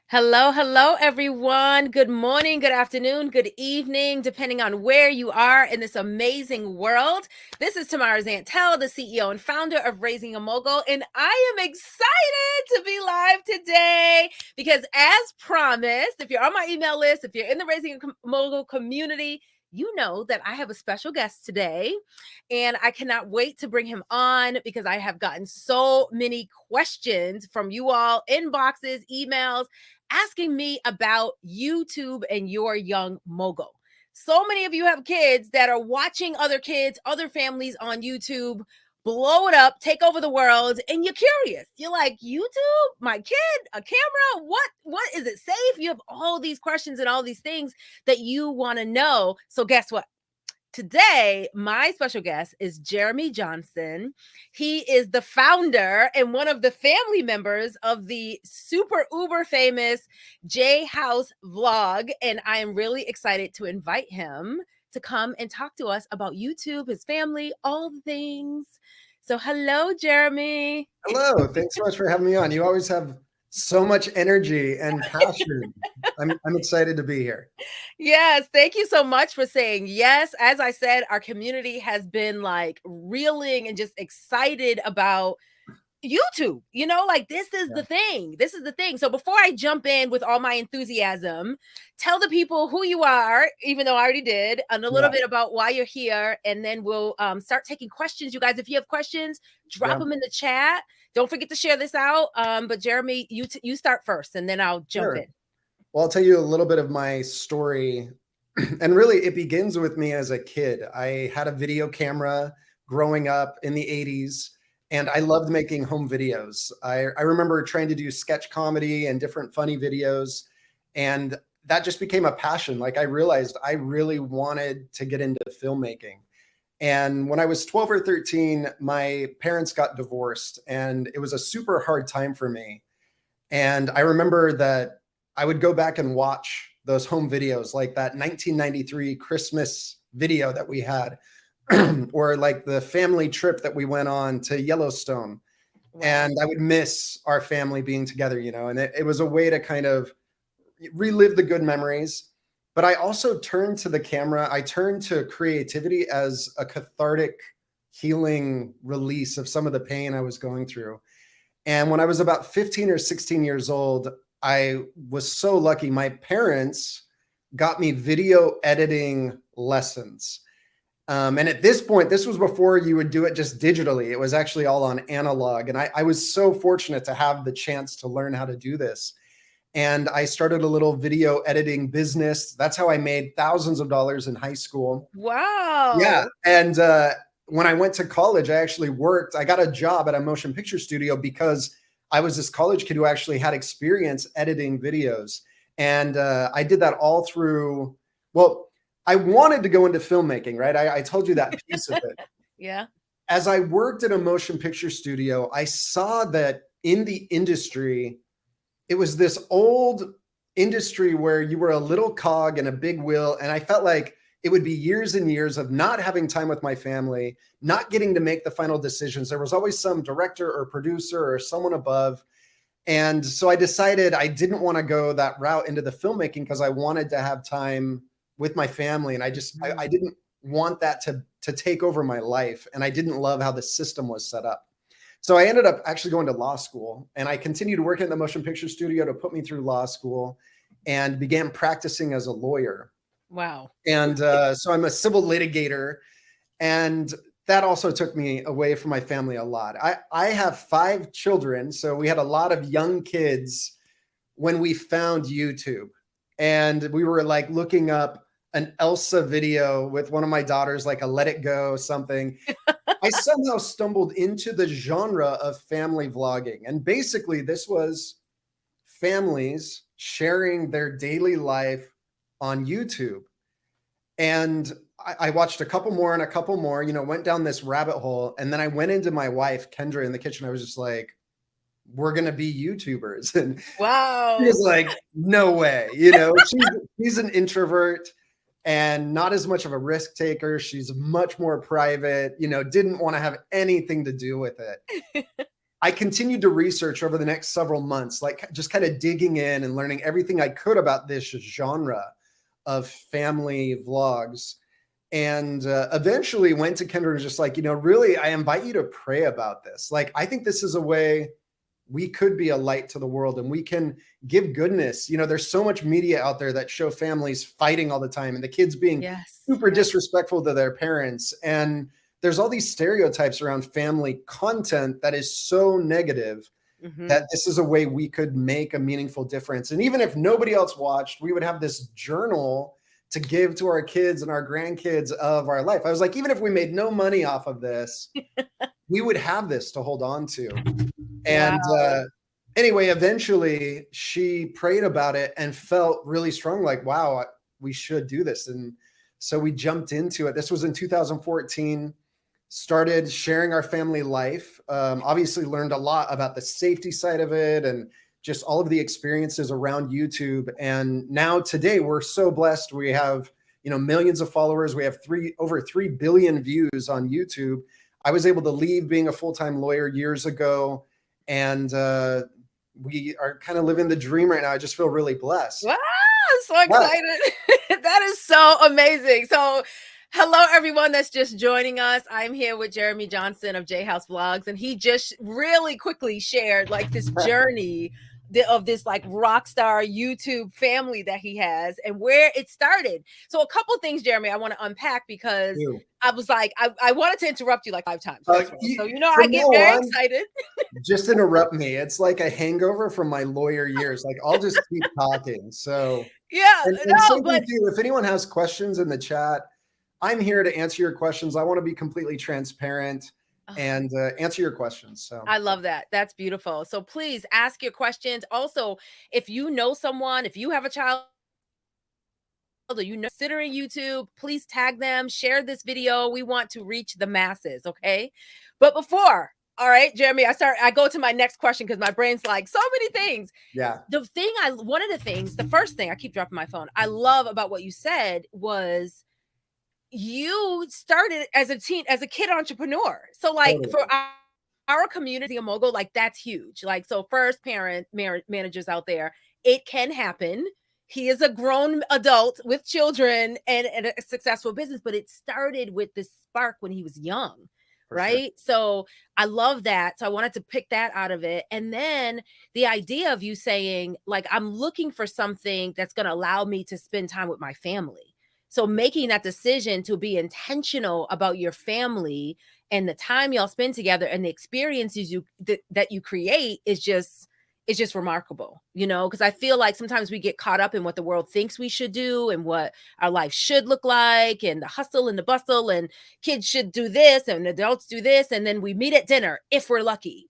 Hello, hello, everyone. Good morning, good afternoon, good evening, depending on where you are in this amazing world. This is Tamara Zantel, the CEO and founder of Raising a Mogul, and I am excited to be live today because, as promised, if you're on my email list, if you're in the Raising a Mogul community, you know that I have a special guest today, and I cannot wait to bring him on because I have gotten so many questions from you all, inboxes, emails asking me about YouTube and your young mogul. So many of you have kids that are watching other kids, other families on YouTube blow it up, take over the world, and you're curious. You're like, YouTube, my kid, a camera, what is it safe? You have all these questions and all these things that you want to know. So guess what? Today, my special guest is Jeremy Johnston. He is the founder and one of the family members of the super uber famous J House vlog. And I am really excited to invite him to come and talk to us about YouTube, his family, all the things. So, hello, Jeremy. Hello, thanks so much for having me on. You always have so much energy and passion. I'm excited to be here. Yes, thank you so much for saying yes. As I said, our community has been like reeling and just excited about YouTube. Like this is Yeah, the thing. This is the thing. So before I jump in with all my enthusiasm, tell the people who you are, even though I already did, and a little yeah, bit about why you're here, and then we'll start taking questions. You guys, if you have questions, drop yeah, them in the chat. Don't forget to share this out. But Jeremy, you start first, and then I'll jump sure. in. Well, I'll tell you a little bit of my story. And really, it begins with me as a kid. I had a video camera growing up in the 80s, and I loved making home videos. I remember trying to do sketch comedy and different funny videos, and that just became a passion. Like, I realized I really wanted to get into filmmaking. And when I was 12 or 13, my parents got divorced, and it was a super hard time for me. And I remember that I would go back and watch those home videos, like that 1993 Christmas video that we had, or like the family trip that we went on to Yellowstone. Wow. And I would miss our family being together, and it was a way to kind of relive the good memories. But I also turned to the camera. I turned to creativity as a cathartic, healing release of some of the pain I was going through. And when I was about 15 or 16 years old, I was so lucky. My parents got me video editing lessons. And at this point, this was before you would do it just digitally. It was actually all on analog. And I was so fortunate to have the chance to learn how to do this. And I started a little video editing business. That's how I made thousands of dollars in high school. Yeah. Wow. And when I went to college, I actually worked. I got a job at a motion picture studio because I was this college kid who actually had experience editing videos. And I did that all through, well, I wanted to go into filmmaking, right? I told you that piece of it. Yeah. As I worked at a motion picture studio, I saw that in the industry, it was this old industry where you were a little cog in a big wheel. And I felt like it would be years and years of not having time with my family, not getting to make the final decisions. There was always some director or producer or someone above. And so I decided I didn't want to go that route into the filmmaking because I wanted to have time with my family. And I didn't want that to take over my life. And I didn't love how the system was set up. So I ended up actually going to law school, and I continued working at the motion picture studio to put me through law school, and began practicing as a lawyer. Wow. And so I'm a civil litigator, and that also took me away from my family a lot. I have 5 children, so we had a lot of young kids when we found YouTube, and we were like looking up an Elsa video with one of my daughters, like a Let It Go something. I somehow stumbled into the genre of family vlogging. And basically, this was families sharing their daily life on YouTube. And I watched a couple more and a couple more, went down this rabbit hole. And then I went into my wife, Kendra, in the kitchen. I was just like, we're going to be YouTubers. And she Wow. was like, no way. She's an introvert and not as much of a risk taker. She's much more private, didn't want to have anything to do with it. I continued to research over the next several months, like just kind of digging in and learning everything I could about this genre of family vlogs. And eventually went to Kendra and was just like, really, I invite you to pray about this. Like, I think this is a way we could be a light to the world and we can give goodness. There's so much media out there that show families fighting all the time and the kids being super disrespectful to their parents. And there's all these stereotypes around family content that is so negative that this is a way we could make a meaningful difference. And even if nobody else watched, we would have this journal to give to our kids and our grandkids of our life. I was like, even if we made no money off of this, we would have this to hold on to. And anyway, eventually she prayed about it and felt really strong, like, wow, we should do this. And so we jumped into it. This was in 2014, started sharing our family life. Obviously learned a lot about the safety side of it and just all of the experiences around YouTube. And now today we're so blessed. We have, millions of followers. We have over 3 billion views on YouTube. I was able to leave being a full-time lawyer years ago. And we are kind of living the dream right now. I just feel really blessed. Wow, so excited. That is so amazing. So hello, everyone that's just joining us. I'm here with Jeremy Johnston of J House Vlogs, and he just really quickly shared like this journey of this like rock star YouTube family that he has and where it started. So a couple things, Jeremy, I want to unpack because I was like, I wanted to interrupt you like 5 times. So, I get very excited. Just interrupt me. It's like a hangover from my lawyer years. Like I'll just keep talking. So if anyone has questions in the chat, I'm here to answer your questions. I want to be completely transparent and answer your questions. So I love that. That's beautiful. So please ask your questions. Also, if you know someone, if you have a child, or considering YouTube, please tag them, share this video. We want to reach the masses. Okay. But before, all right, Jeremy, I go to my next question because my brain's like so many things. Yeah. The first thing I keep dropping my phone, I love about what you said was you started as a kid entrepreneur. So like for our community, a mogul, like that's huge. Like, so first parent managers out there, it can happen. He is a grown adult with children and a successful business, but it started with this spark when he was young. Right. So I love that. So I wanted to pick that out of it. And then the idea of you saying like, I'm looking for something that's going to allow me to spend time with my family. So making that decision to be intentional about your family and the time y'all spend together and the experiences that you create is just remarkable, because I feel like sometimes we get caught up in what the world thinks we should do and what our life should look like and the hustle and the bustle and kids should do this and adults do this. And then we meet at dinner if we're lucky,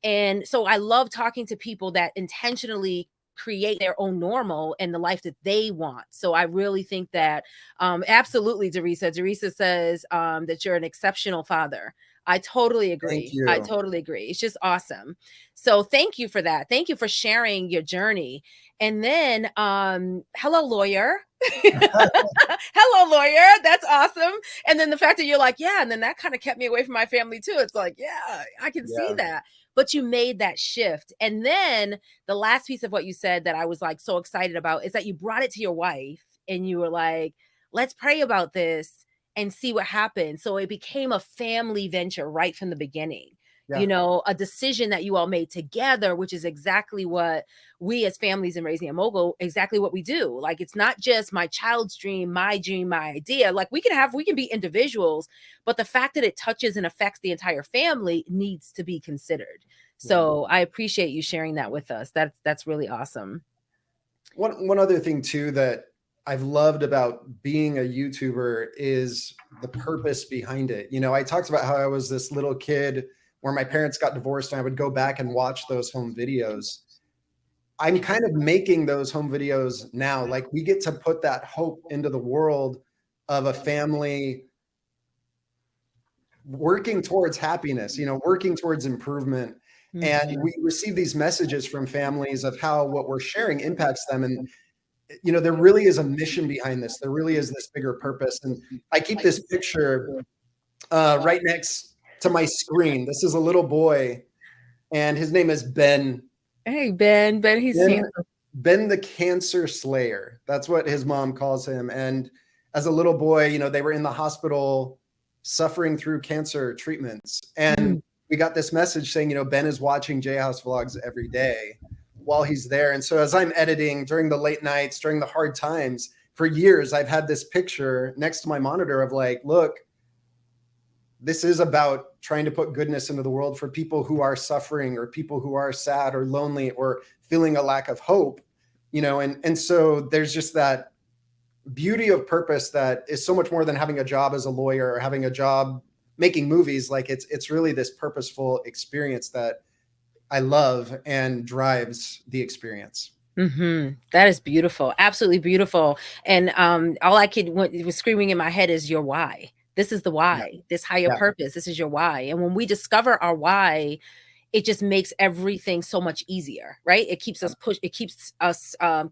And so I love talking to people that intentionally create their own normal and the life that they want. So I really think that absolutely, Teresa says that you're an exceptional father. I totally agree. I totally agree. It's just awesome. So thank you for that. Thank you for sharing your journey. And then hello, lawyer. Hello, lawyer. That's awesome. And then the fact that you're like, yeah, and then that kind of kept me away from my family too. It's like, yeah, I can see that. But you made that shift. And then the last piece of what you said that I was like so excited about is that you brought it to your wife and you were like, let's pray about this and see what happens. So it became a family venture right from the beginning. A decision that you all made together, which is exactly what we as families in Raising a Mogul, exactly what we do. Like, it's not just my child's dream, my idea. Like we can be individuals, but the fact that it touches and affects the entire family needs to be considered. So I appreciate you sharing that with us. That's really awesome. One other thing too, that I've loved about being a YouTuber is the purpose behind it. I talked about how I was this little kid where my parents got divorced and I would go back and watch those home videos. I'm kind of making those home videos now. Like we get to put that hope into the world of a family working towards happiness, working towards improvement. And we receive these messages from families of how what we're sharing impacts them. And, there really is a mission behind this. There really is this bigger purpose. And I keep this picture right next to my screen. This is a little boy and his name is Ben. Hey, Ben. Ben, he's Ben, handsome. Ben the Cancer Slayer. That's what his mom calls him. And as a little boy, they were in the hospital suffering through cancer treatments. And Mm. we got this message saying, Ben is watching J House vlogs every day while he's there. And so as I'm editing during the late nights, during the hard times, for years, I've had this picture next to my monitor of like, look, this is about trying to put goodness into the world for people who are suffering or people who are sad or lonely or feeling a lack of hope, and so there's just that beauty of purpose that is so much more than having a job as a lawyer or having a job making movies. Like it's really this purposeful experience that I love and drives the experience. That is beautiful. Absolutely beautiful. And all I could what was screaming in my head is your why. This is the Yeah. why. This higher Yeah. purpose. This is your why. And when we discover our why, it just makes everything so much easier, right? It keeps us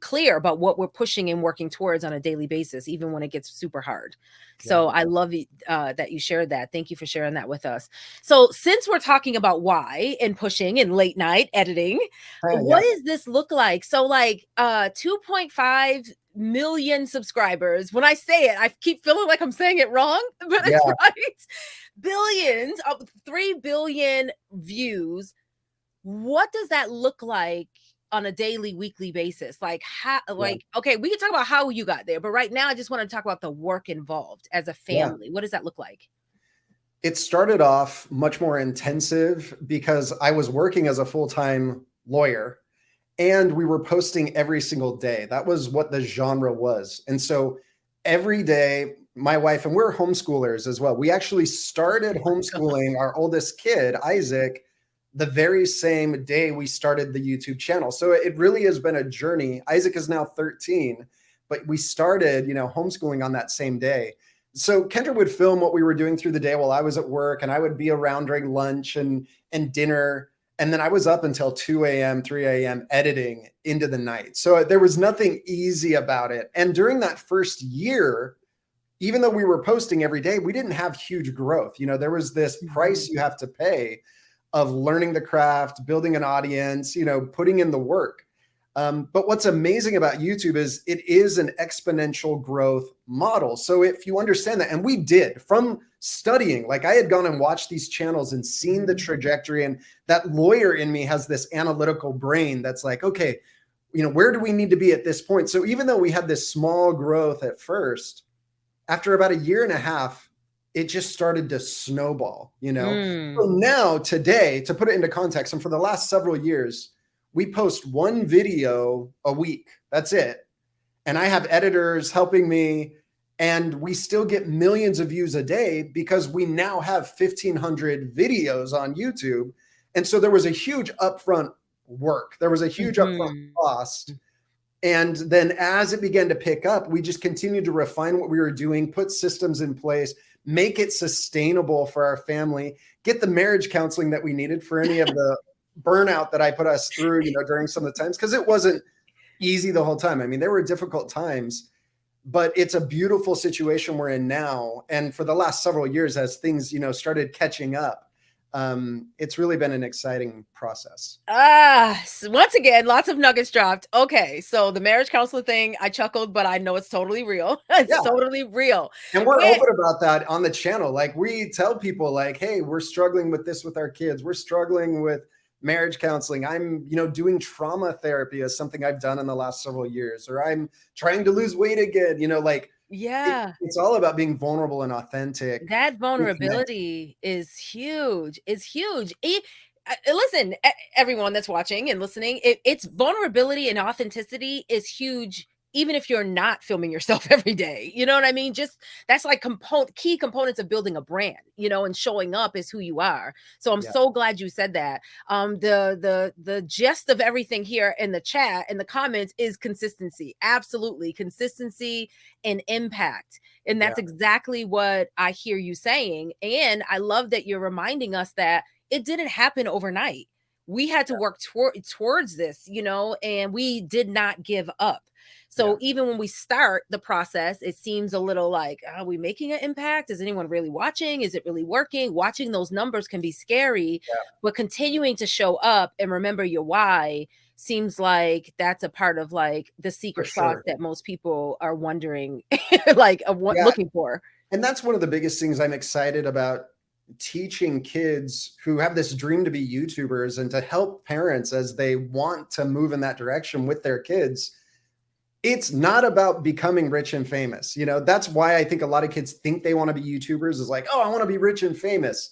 clear about what we're pushing and working towards on a daily basis, even when it gets super hard. Yeah. So I love that you shared that. Thank you for sharing that with us. So since we're talking about why and pushing and late night editing, Yeah. what does this look like? So like 2.5 million subscribers. When I say it, I keep feeling like I'm saying it wrong, but Yeah. it's right. Billions of 3 billion views. What does that look like on a daily, weekly basis? Like how Yeah. okay, we can talk about how you got there, but right now I just want to talk about the work involved as a Yeah. family. What does that look like? It started off much more intensive because I was working as a full-time lawyer and we were posting every single day. That was what the genre was. And so every day, my wife, and we're homeschoolers as well. We actually started homeschooling our oldest kid, Isaac, the very same day we started the YouTube channel. So it really has been a journey. Isaac is now 13, but we started, homeschooling on that same day. So Kendra would film what we were doing through the day while I was at work, and I would be around during lunch and dinner. And then I was up until 2 a.m., 3 a.m. editing into the night. So there was nothing easy about it. And during that first year, even though we were posting every day, we didn't have huge growth. There was this price you have to pay of learning the craft, building an audience, putting in the work. But what's amazing about YouTube is it is an exponential growth model. So if you understand that, and we did from studying, like I had gone and watched these channels and seen the trajectory, and that lawyer in me has this analytical brain that's like, okay, where do we need to be at this point? So even though we had this small growth at first, after about a year and a half, it just started to snowball, So now today, to put it into context, and for the last several years, we post one video a week. That's it. And I have editors helping me, and we still get millions of views a day because we now have 1,500 videos on YouTube. And so there was a huge upfront work. There was a huge upfront cost. And then as it began to pick up, we just continued to refine what we were doing, put systems in place, make it sustainable for our family, get the marriage counseling that we needed for any of the burnout that I put us through, during some of the times, because it wasn't easy the whole time. I mean, there were difficult times, but it's a beautiful situation we're in now. And for the last several years, as things, started catching up, it's really been an exciting process. Once again, lots of nuggets dropped. Okay, so the marriage counselor thing, I chuckled, but I know it's totally real. It's totally real. And we're open about that on the channel. Like we tell people like, hey, we're struggling with this with our kids. We're struggling with marriage counseling. I'm, doing trauma therapy as something I've done in the last several years, or I'm trying to lose weight again, it's all about being vulnerable and authentic. That vulnerability is huge. It's huge. Listen, everyone that's watching and listening, it's vulnerability and authenticity is huge. Even if you're not filming yourself every day, you know what I mean? Just that's like key components of building a brand, and showing up is who you are. So I'm so glad you said that. The gist of everything here in the chat and the comments is consistency. Absolutely, consistency and impact. And that's exactly what I hear you saying. And I love that you're reminding us that it didn't happen overnight. we had to work towards this, and we did not give up. Yeah. So even when we start the process, it seems a little like, are we making an impact? Is anyone really watching? Is it really working? Watching those numbers can be scary, Yeah. but continuing to show up and remember your why seems like that's a part of like the For secret sauce sure. that most people are wondering, like Yeah. looking for. And that's one of the biggest things I'm excited about teaching kids who have this dream to be YouTubers and to help parents as they want to move in that direction with their kids. It's not about becoming rich and famous. That's why I think a lot of kids think they want to be YouTubers is like, oh, I want to be rich and famous.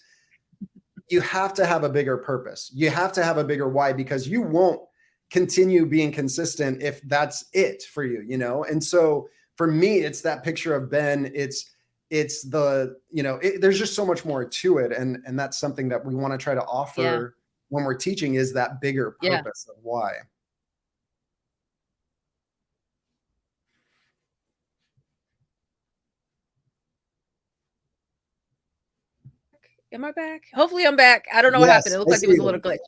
You have to have a bigger purpose. You have to have a bigger why, because you won't continue being consistent if that's it for you, And so for me, it's that picture of Ben. It's the, there's just so much more to it. And that's something that we want to try to offer when we're teaching, is that bigger Yeah. purpose of why. Am I back? Hopefully I'm back. I don't know what happened. Yes, It looked I like there see was a little you.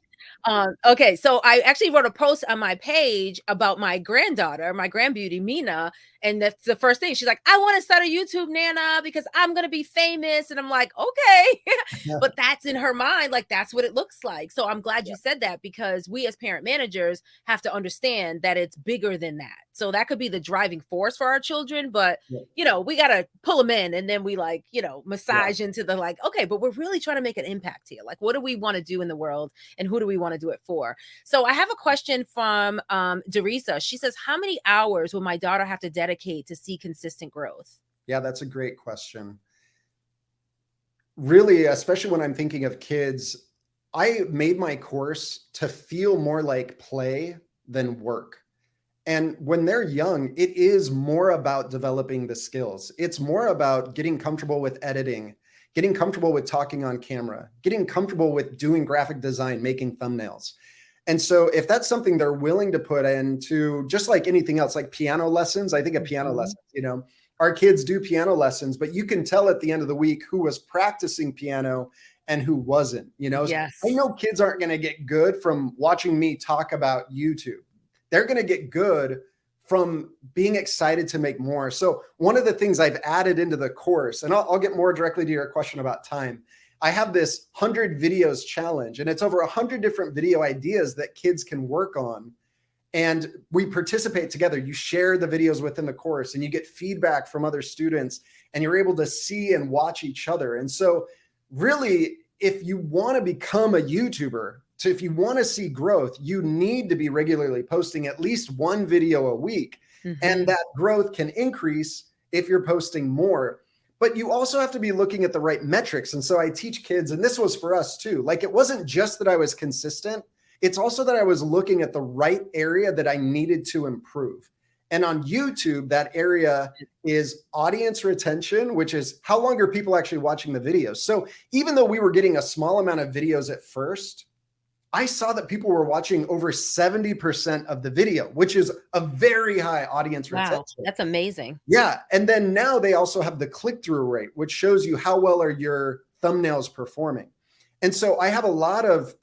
glitch. Okay, so I actually wrote a post on my page about my granddaughter, my grandbeauty Mina, and that's the first thing. She's like, "I want to start a YouTube, Nana, because I'm gonna be famous." And I'm like, "Okay," but that's in her mind, like that's what it looks like. So I'm glad you said that, because we as parent managers have to understand that it's bigger than that. So that could be the driving force for our children, but we gotta pull them in, and then we massage into the like, okay, but we're really trying to make an impact here. Like, what do we want to do in the world, and who do we want to do it for? So I have a question from Derisa. She says, how many hours will my daughter have to dedicate to see consistent growth? Yeah, that's a great question. Really, especially when I'm thinking of kids, I made my course to feel more like play than work. And when they're young, it is more about developing the skills. It's more about getting comfortable with editing, getting comfortable with talking on camera, getting comfortable with doing graphic design, making thumbnails. And so if that's something they're willing to put into, just like anything else, like piano lessons, I think of piano lessons, our kids do piano lessons, but you can tell at the end of the week who was practicing piano and who wasn't. Yes. I know kids aren't going to get good from watching me talk about YouTube. They're going to get good from being excited to make more. So one of the things I've added into the course, and I'll get more directly to your question about time, I have this 100 videos challenge, and it's over 100 different video ideas that kids can work on. And we participate together. You share the videos within the course, and you get feedback from other students, and you're able to see and watch each other. And so really, if you want to become a YouTuber, so if you want to see growth, you need to be regularly posting at least one video a week. And that growth can increase if you're posting more. But you also have to be looking at the right metrics. And so I teach kids, and this was for us too. Like, it wasn't just that I was consistent. It's also that I was looking at the right area that I needed to improve. And on YouTube, that area is audience retention, which is how long are people actually watching the videos. So even though we were getting a small amount of videos at first, I saw that people were watching over 70% of the video, which is a very high audience retention. Wow, that's amazing. Yeah. And then now they also have the click-through rate, which shows you how well are your thumbnails performing. And so I have a lot of,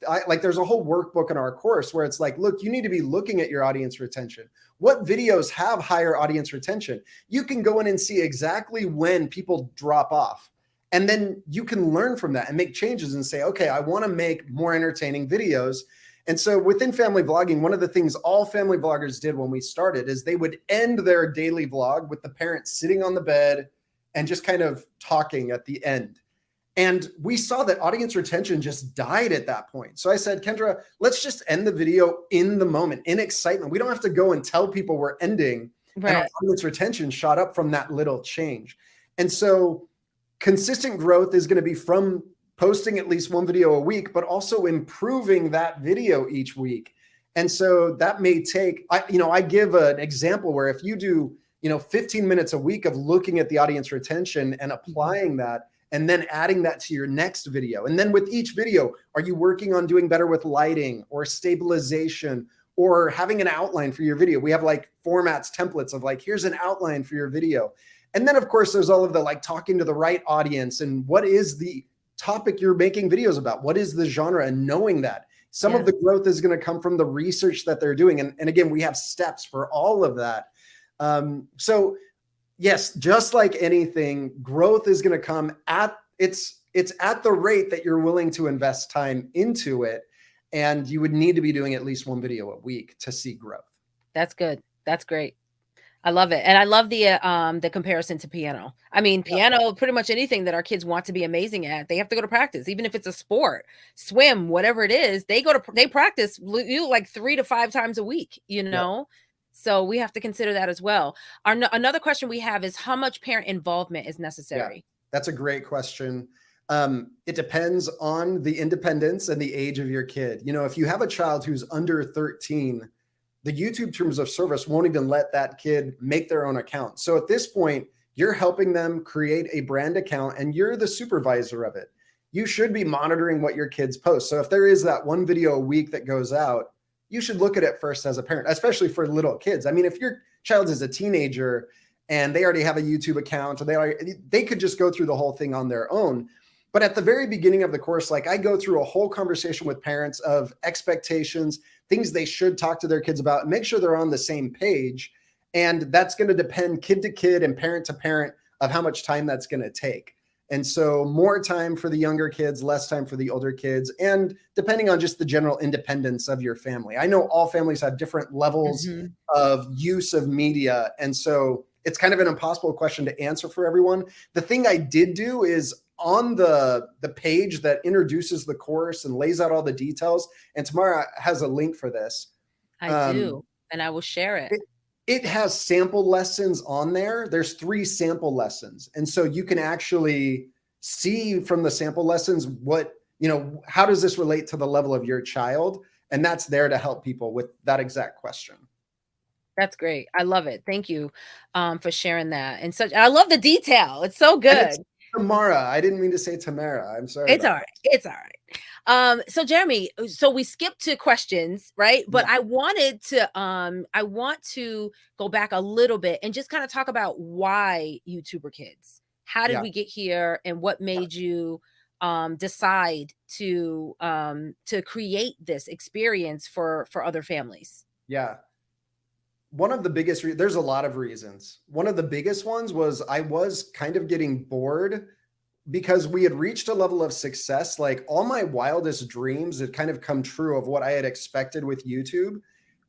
there's a whole workbook in our course where it's like, look, you need to be looking at your audience retention. What videos have higher audience retention? You can go in and see exactly when people drop off. And then you can learn from that and make changes and say, okay, I want to make more entertaining videos. And so within family vlogging, one of the things all family vloggers did when we started is they would end their daily vlog with the parents sitting on the bed and just kind of talking at the end. And we saw that audience retention just died at that point. So I said, Kendra, let's just end the video in the moment, in excitement. We don't have to go and tell people we're ending. Right. And our audience retention shot up from that little change. And so consistent growth is going to be from posting at least one video a week, but also improving that video each week. And so that may take, I give an example where if you do, 15 minutes a week of looking at the audience retention and applying that, and then adding that to your next video. And then with each video, are you working on doing better with lighting or stabilization or having an outline for your video? We have like formats, templates of like, here's an outline for your video. And then of course, there's all of the like talking to the right audience and what is the topic you're making videos about? What is the genre? And knowing that, Some of the growth is going to come from the research that they're doing. And again, we have steps for all of that. So yes, just like anything, growth is going to come at it's at the rate that you're willing to invest time into it. And you would need to be doing at least one video a week to see growth. That's good. That's great. I love it. And I love the comparison to piano. I mean, piano, pretty much anything that our kids want to be amazing at, they have to go to practice, even if it's a sport, swim, whatever it is, they practice like 3 to 5 times a week, you know? Yep. So we have to consider that as well. Another question we have is how much parent involvement is necessary? Yeah, that's a great question. It depends on the independence and the age of your kid. You know, if you have a child who's under 13, the YouTube terms of service won't even let that kid make their own account. So at this point, you're helping them create a brand account and you're the supervisor of it. You should be monitoring what your kids post. So if there is that one video a week that goes out, you should look at it first as a parent, especially for little kids. I mean, if your child is a teenager and they already have a YouTube account, or they could just go through the whole thing on their own. But at the very beginning of the course, like I go through a whole conversation with parents of expectations, things they should talk to their kids about, and make sure they're on the same page. And that's going to depend kid to kid and parent to parent of how much time that's going to take. And so more time for the younger kids, less time for the older kids, and depending on just the general independence of your family. I know all families have different levels of use of media. And so it's kind of an impossible question to answer for everyone. The thing I did do is on the page that introduces the course and lays out all the details, and Tamara has a link for this. I do, and I will share it. It has sample lessons on there. There's 3 sample lessons. And so you can actually see from the sample lessons what, you know, how does this relate to the level of your child? And that's there to help people with that exact question. That's great. I love it. Thank you for sharing that. And I love the detail. It's so good. Tamara, I didn't mean to say Tamara. I'm sorry. It's all right. It's all right. So Jeremy, so we skipped to questions, right? But I want to go back a little bit and just kind of talk about why YouTuber Kids. How did we get here, and what made you decide to create this experience for other families? Yeah. One of the biggest, there's a lot of reasons. One of the biggest ones was I was kind of getting bored because we had reached a level of success. Like all my wildest dreams had kind of come true of what I had expected with YouTube.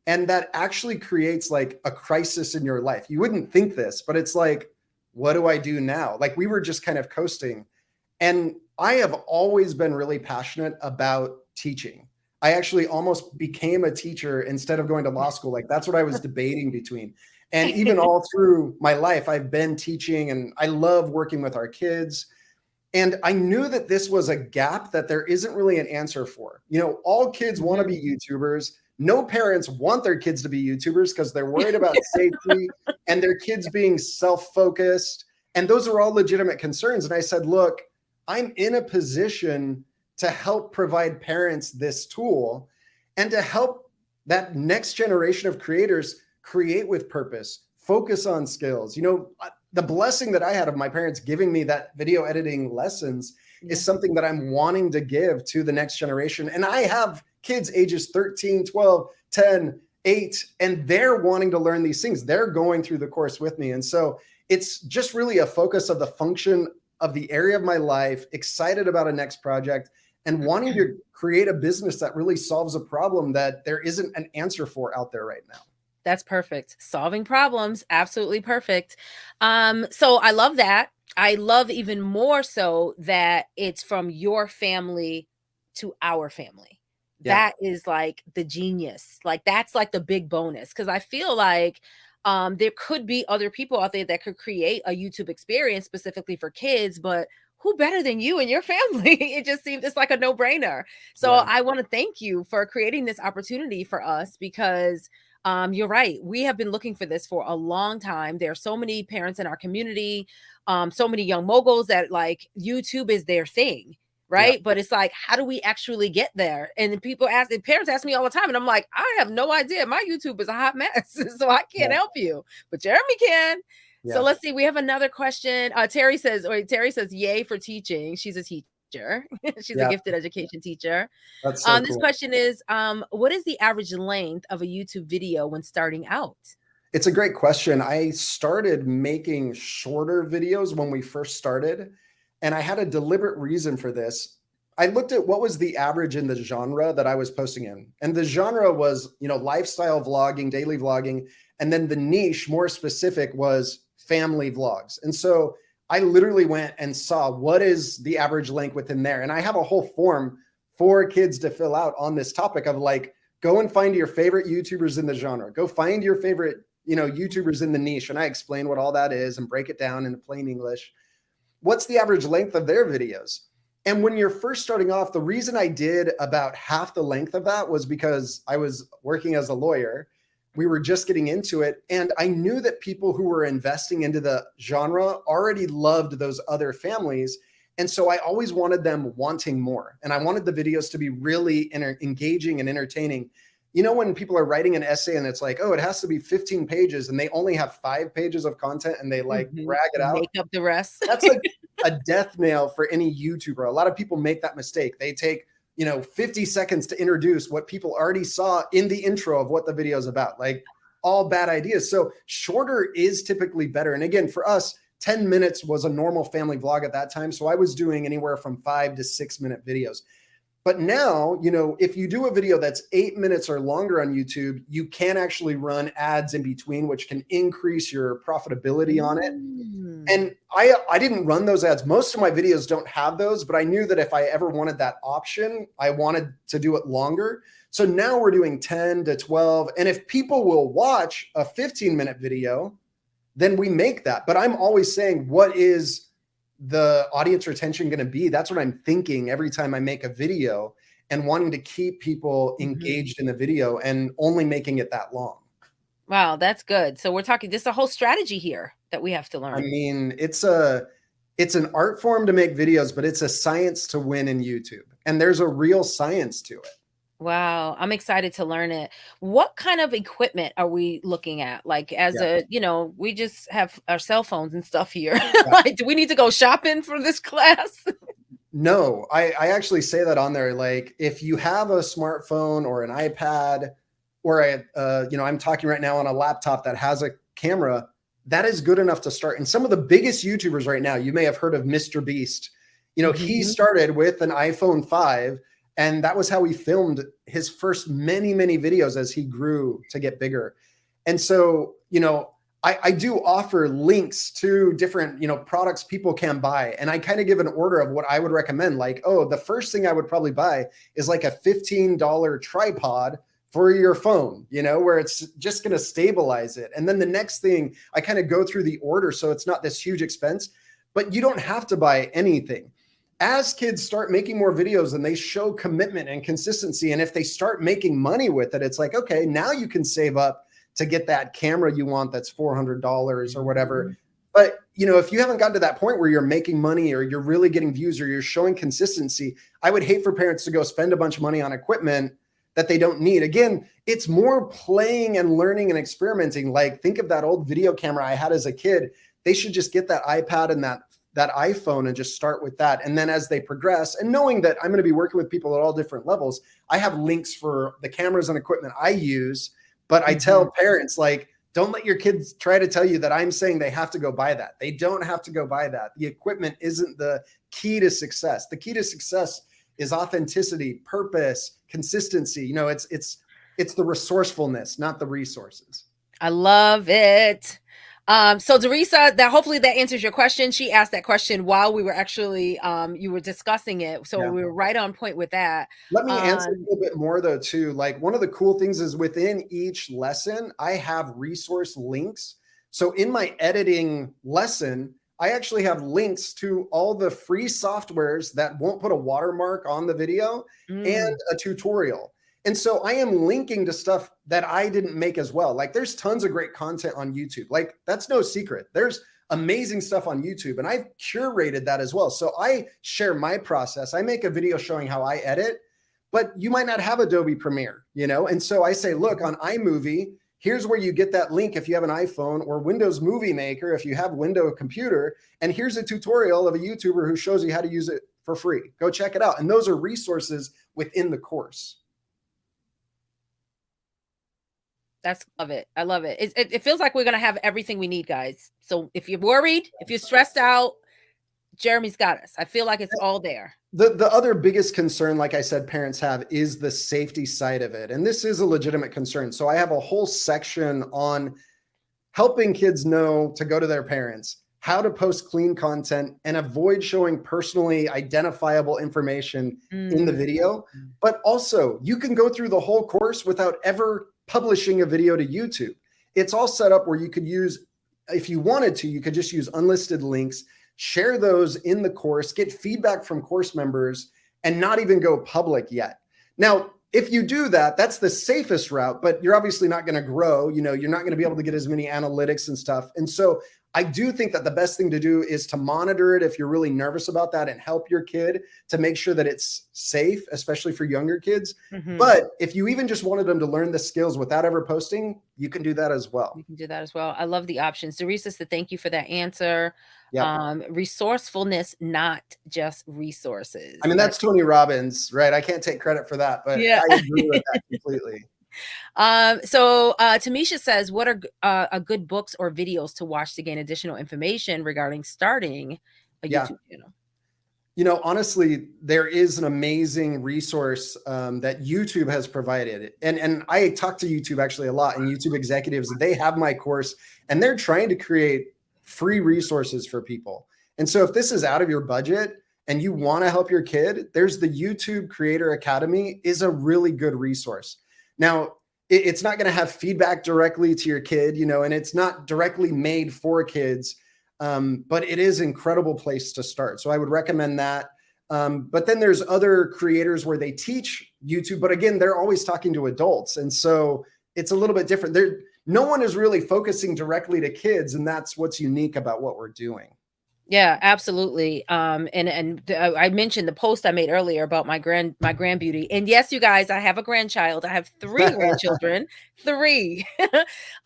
And that actually creates like a crisis in your life. You wouldn't think this, but it's like, what do I do now? Like we were just kind of coasting. And I have always been really passionate about teaching. I actually almost became a teacher instead of going to law school. Like that's what I was debating between. And even all through my life, I've been teaching and I love working with our kids. And I knew that this was a gap that there isn't really an answer for. You know, all kids want to be YouTubers. No parents want their kids to be YouTubers because they're worried about safety and their kids being self-focused. And those are all legitimate concerns. And I said, look, I'm in a position to help provide parents this tool and to help that next generation of creators create with purpose, focus on skills. You know, the blessing that I had of my parents giving me that video editing lessons is something that I'm wanting to give to the next generation. And I have kids ages 13, 12, 10, 8, and they're wanting to learn these things. They're going through the course with me. And so it's just really a focus of the function of the area of my life, excited about a next project, and wanting to create a business that really solves a problem that there isn't an answer for out there right now. That's perfect. Solving problems. Absolutely perfect. So I love that. I love even more so that it's from your family to our family. That is like the genius. Like that's like the big bonus. Cause I feel like there could be other people out there that could create a YouTube experience specifically for kids, but who better than you and your family? It just seems it's like a no-brainer. So I want to thank you for creating this opportunity for us because you're right. We have been looking for this for a long time. There are so many parents in our community, so many young moguls that like YouTube is their thing, right? But it's like, how do we actually get there? And parents ask me all the time, and I'm like, I have no idea. My YouTube is a hot mess, so I can't help you. But Jeremy can. So let's see. We have another question. Terry says, yay for teaching. She's a teacher. teacher. She's a Yeah, gifted education teacher. that's so This cool. question is, what is the average length of a YouTube video when starting out? It's a great question. I started making shorter videos when we first started, and I had a deliberate reason for this. I looked at what was the average in the genre that I was posting in. And the genre was, lifestyle vlogging, daily vlogging, and then the niche, more specific, was family vlogs. And so I literally went and saw what is the average length within there. And I have a whole form for kids to fill out on this topic of like, go and find your favorite YouTubers in the genre. Go find your favorite YouTubers in the niche. And I explain what all that is and break it down into plain English. What's the average length of their videos? And when you're first starting off, the reason I did about half the length of that was because I was working as a lawyer. We were just getting into it. And I knew that people who were investing into the genre already loved those other families. And so I always wanted them wanting more. And I wanted the videos to be really engaging and entertaining. When people are writing an essay and it's like, oh, it has to be 15 pages and they only have 5 pages of content and they like drag it out. Make up the rest. That's like a death nail for any YouTuber. A lot of people make that mistake. They take, 50 seconds to introduce what people already saw in the intro of what the video is about. Like all bad ideas. So shorter is typically better. And again, for us, 10 minutes was a normal family vlog at that time. So I was doing anywhere from 5 to 6 minute videos. But now, if you do a video that's 8 minutes or longer on YouTube, you can actually run ads in between, which can increase your profitability on it. And I didn't run those ads. Most of my videos don't have those, but I knew that if I ever wanted that option, I wanted to do it longer. So now we're doing 10 to 12. And if people will watch a 15-minute video, then we make that. But I'm always saying, what is the audience retention going to be? That's what I'm thinking every time I make a video, and wanting to keep people engaged in the video and only making it that long. Wow, that's good. So we're talking, this is a whole strategy here that we have to learn. I mean, it's an art form to make videos, but it's a science to win in YouTube. And there's a real science to it. Wow, I'm excited to learn it. What kind of equipment are we looking at? Like we just have our cell phones and stuff here. Like, do we need to go shopping for this class? No, I actually say that on there. Like if you have a smartphone or an iPad or I'm talking right now on a laptop that has a camera, that is good enough to start. And some of the biggest YouTubers right now, you may have heard of Mr. Beast. He started with an iPhone 5. And that was how he filmed his first many, many videos as he grew to get bigger. And so, I do offer links to different, products people can buy. And I kind of give an order of what I would recommend. Like, oh, the first thing I would probably buy is like a $15 tripod for your phone, where it's just going to stabilize it. And then the next thing, I kind of go through the order so it's not this huge expense, but you don't have to buy anything. As kids start making more videos and they show commitment and consistency, and if they start making money with it, it's like, okay, now you can save up to get that camera you want that's $400 or whatever. But, if you haven't gotten to that point where you're making money or you're really getting views or you're showing consistency, I would hate for parents to go spend a bunch of money on equipment that they don't need. Again, it's more playing and learning and experimenting. Like, think of that old video camera I had as a kid. They should just get that iPad and that iPhone and just start with that. And then as they progress, and knowing that I'm going to be working with people at all different levels, I have links for the cameras and equipment I use. But I tell parents, like, don't let your kids try to tell you that I'm saying they have to go buy that. They don't have to go buy that. The equipment isn't the key to success. The key to success is authenticity, purpose, consistency. It's the resourcefulness, not the resources. I love it. So Teresa, hopefully that answers your question. She asked that question while we were actually, you were discussing it. So we were right on point with that. Let me answer a little bit more though, too. Like, one of the cool things is within each lesson, I have resource links. So in my editing lesson, I actually have links to all the free softwares that won't put a watermark on the video and a tutorial. And so I am linking to stuff that I didn't make as well. Like, there's tons of great content on YouTube. Like, that's no secret. There's amazing stuff on YouTube, and I've curated that as well. So I share my process. I make a video showing how I edit, but you might not have Adobe Premiere, And so I say, look, on iMovie, here's where you get that link if you have an iPhone, or Windows Movie Maker if you have Windows computer. And here's a tutorial of a YouTuber who shows you how to use it for free. Go check it out. And those are resources within the course. Love it. I love it. It feels like we're going to have everything we need, guys. So if you're worried, if you're stressed out, Jeremy's got us. I feel like it's all there. The other biggest concern, like I said, parents have is the safety side of it. And this is a legitimate concern. So I have a whole section on helping kids know to go to their parents, how to post clean content and avoid showing personally identifiable information in the video. But also, you can go through the whole course without ever publishing a video to YouTube. It's all set up where you could use, if you wanted to, you could just use unlisted links, share those in the course, get feedback from course members, and not even go public yet. Now, if you do that, that's the safest route, but you're obviously not going to grow. You know, you're not going to be able to get as many analytics and stuff. And so I do think that the best thing to do is to monitor it if you're really nervous about that and help your kid to make sure that it's safe, especially for younger kids. But if you even just wanted them to learn the skills without ever posting, you can do that as well. You can do that as well. I love the options. Teresa said, thank you for that answer. Yep. Resourcefulness, not just resources. I mean, that's Tony Robbins, right? I can't take credit for that, but yeah. I agree with that completely. So Tamisha says, what are good books or videos to watch to gain additional information regarding starting a YouTube channel? You know, honestly, there is an amazing resource that YouTube has provided. And I talk to YouTube actually a lot, and YouTube executives, they have my course and they're trying to create free resources for people. And so if this is out of your budget and you want to help your kid, there's the YouTube Creator Academy is a really good resource. Now, it's not going to have feedback directly to your kid, you know, and it's not directly made for kids, but it is an incredible place to start. So I would recommend that. But then there's other creators where they teach YouTube, but again, they're always talking to adults. And so it's a little bit different. No one is really focusing directly to kids, and that's what's unique about what we're doing. Yeah, absolutely. And I mentioned the post I made earlier about my grandbeauty. And yes, you guys, I have a grandchild. I have 3 grandchildren, 3,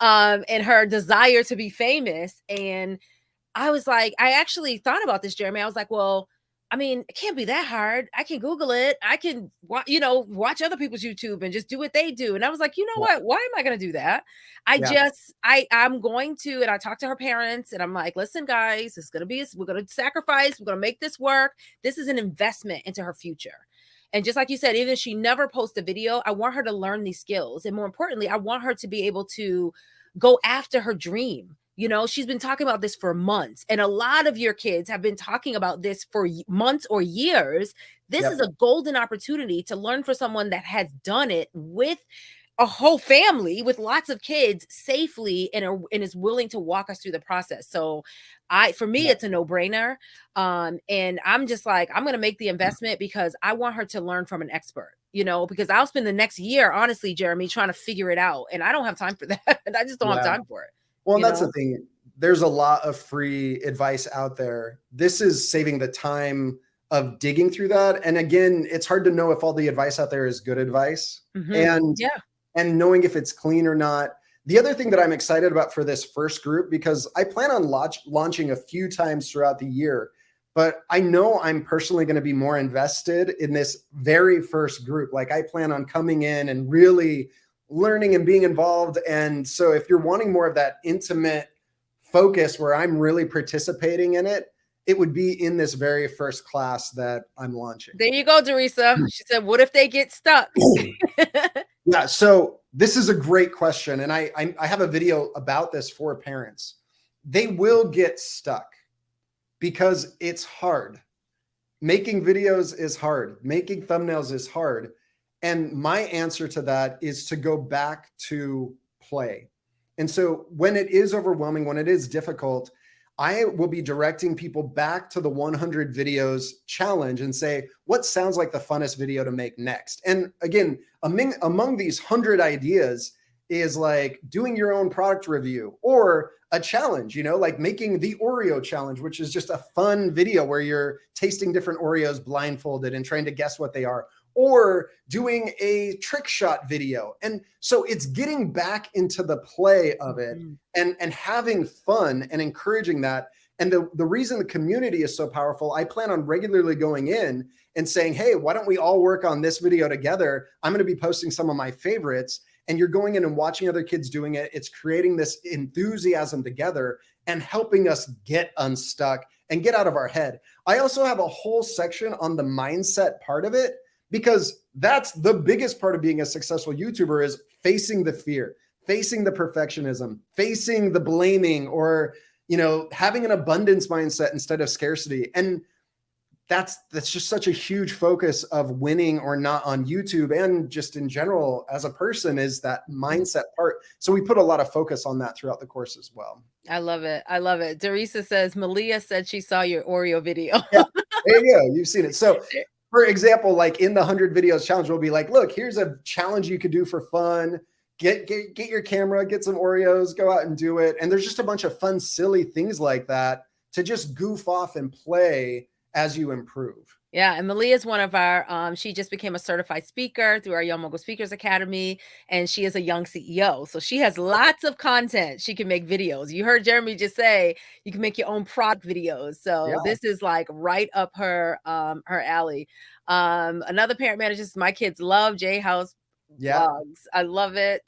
and her desire to be famous. And I was like, I actually thought about this, Jeremy. I was like, well, I mean, it can't be that hard. I can Google it. I can, watch other people's YouTube and just do what they do. And I was like, you know what? Why am I going to do that? I'm going to, and I talked to her parents and I'm like, listen, guys, we're going to sacrifice. We're going to make this work. This is an investment into her future. And just like you said, even if she never posts a video, I want her to learn these skills. And more importantly, I want her to be able to go after her dream. You know, she's been talking about this for months, and a lot of your kids have been talking about this for months or years. This is a golden opportunity to learn for someone that has done it with a whole family, with lots of kids safely, and is willing to walk us through the process. So for me, it's a no-brainer. And I'm just like, I'm going to make the investment because I want her to learn from an expert, you know, because I'll spend the next year, honestly, Jeremy, trying to figure it out. And I don't have time for that. I just don't have time for it. Well, and that's the thing. There's a lot of free advice out there. This is saving the time of digging through that. And again, it's hard to know if all the advice out there is good advice and knowing if it's clean or not. The other thing that I'm excited about for this first group, because I plan on launching a few times throughout the year, but I know I'm personally going to be more invested in this very first group. Like I plan on coming in and really learning and being involved. And so if you're wanting more of that intimate focus where I'm really participating in it, it would be in this very first class that I'm launching. There you go, Teresa. She said, what if they get stuck? Yeah. So this is a great question. And I have a video about this for parents. They will get stuck because it's hard. Making videos is hard. Making thumbnails is hard. And my answer to that is to go back to play. And so when it is overwhelming, when it is difficult, I will be directing people back to the 100 videos challenge and say, what sounds like the funnest video to make next? And again, among these 100 ideas is like doing your own product review or a challenge, you know, like making the Oreo challenge, which is just a fun video where you're tasting different Oreos blindfolded and trying to guess what they are, or doing a trick shot video. And so it's getting back into the play of it and having fun and encouraging that. And the reason the community is so powerful, I plan on regularly going in and saying, hey, why don't we all work on this video together? I'm going to be posting some of my favorites. And you're going in and watching other kids doing it. It's creating this enthusiasm together and helping us get unstuck and get out of our head. I also have a whole section on the mindset part of it, because that's the biggest part of being a successful YouTuber, is facing the fear, facing the perfectionism, facing the blaming, or, you know, having an abundance mindset instead of scarcity. And that's just such a huge focus of winning or not on YouTube, and just in general as a person, is that mindset part. So we put a lot of focus on that throughout the course as well. I love it. I love it. Teresa says, Malia said she saw your Oreo video. Yeah, there you go. You've seen it. So for example, like in the 100 videos challenge, we'll be like, look, here's a challenge you could do for fun. Get your camera, get some Oreos, go out and do it. And there's just a bunch of fun, silly things like that to just goof off and play as you improve. Yeah, and Malia is one of our, she just became a certified speaker through our Young Mogul Speakers Academy, and she is a young CEO. So she has lots of content. She can make videos. You heard Jeremy just say, you can make your own product videos. So Yeah. this is like right up her alley. Another parent manager says, my kids love J House vlogs. I love it.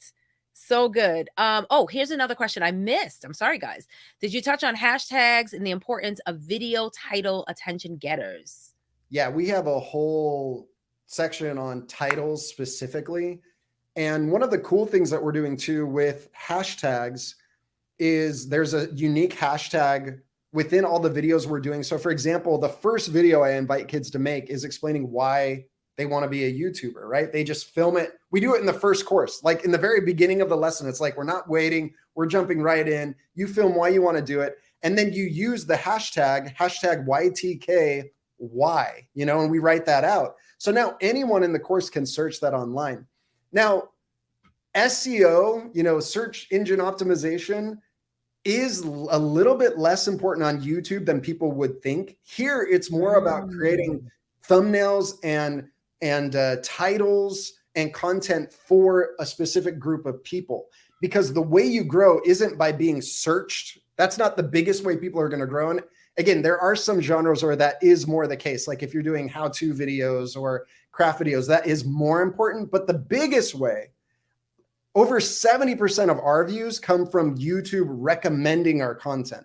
So good. Oh, here's another question I missed. I'm sorry, guys. Did you touch on hashtags and the importance of video title attention getters? Yeah, we have a whole section on titles specifically. And one of the cool things that we're doing too with hashtags is there's a unique hashtag within all the videos we're doing. So for example, the first video I invite kids to make is explaining why they want to be a YouTuber, right? They just film it. We do it in the first course, like in the very beginning of the lesson. It's like, we're not waiting, we're jumping right in. You film why you want to do it. And then you use the hashtag YTKY, you know, and we write that out. So now anyone in the course can search that online. Now, SEO, you know, search engine optimization, is a little bit less important on YouTube than people would think. Here, it's more about creating thumbnails and titles and content for a specific group of people, because the way you grow isn't by being searched. That's not the biggest way people are going to grow. And again, there are some genres where that is more the case. Like if you're doing how-to videos or craft videos, that is more important. But the biggest way, over 70% of our views come from YouTube recommending our content.